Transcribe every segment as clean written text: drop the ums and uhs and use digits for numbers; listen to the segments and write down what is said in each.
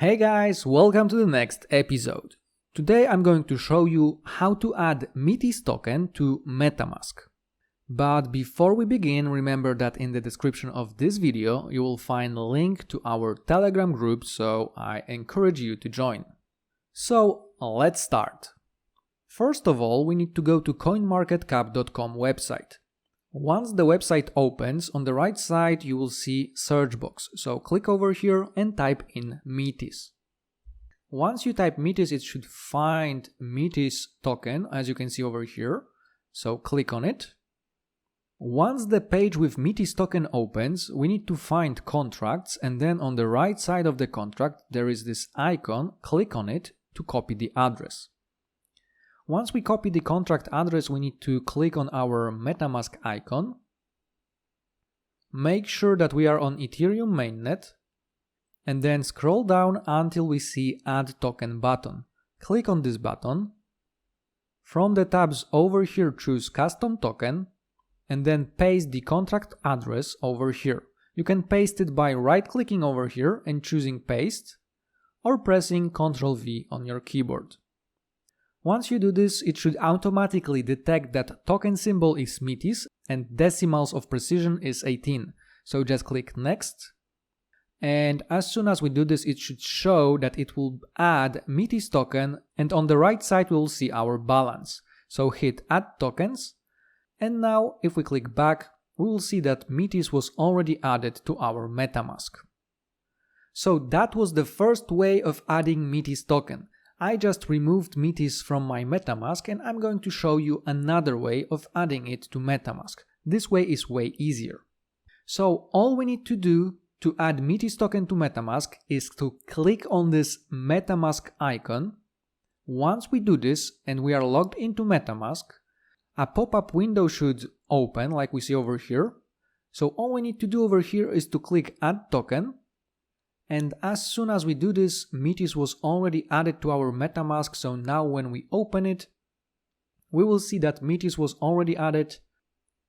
Hey guys, welcome to the next episode. Today I'm going to show you how to add Metis token to MetaMask. But before we begin, remember that in the description of this video you will find a link to our Telegram group, so I encourage you to join. So let's start. First of all, we need to go to coinmarketcap.com website. Once the website opens, on the right side you will see search box, so click over here and type in Metis. Once you type Metis, it should find Metis token, as you can see over here, so click on it. Once the page with Metis token opens, we need to find contracts, and then on the right side of the contract there is this icon, click on it to copy the address. Once we copy the contract address, we need to click on our MetaMask icon. Make sure that we are on Ethereum mainnet and then scroll down until we see Add Token button. Click on this button. From the tabs over here, choose Custom Token and then paste the contract address over here. You can paste it by right-clicking over here and choosing Paste or pressing Ctrl V on your keyboard. Once you do this, it should automatically detect that token symbol is Metis and decimals of precision is 18. So just click Next. And as soon as we do this, it should show that it will add Metis token, and on the right side we will see our balance. So hit Add Tokens. And now if we click back, we will see that Metis was already added to our MetaMask. So that was the first way of adding Metis token. I just removed Metis from my MetaMask and I'm going to show you another way of adding it to MetaMask. This way is way easier. So all we need to do to add Metis token to MetaMask is to click on this MetaMask icon. Once we do this and we are logged into MetaMask, a pop-up window should open like we see over here. So all we need to do over here is to click Add Token. And as soon as we do this, Metis was already added to our MetaMask, so now when we open it, we will see that Metis was already added,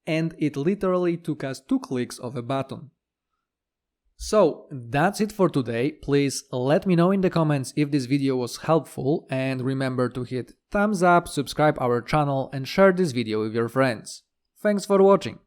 and it literally took us 2 clicks of a button. So that's it for today. Please let me know in the comments if this video was helpful, and remember to hit thumbs up, subscribe our channel and share this video with your friends. Thanks for watching.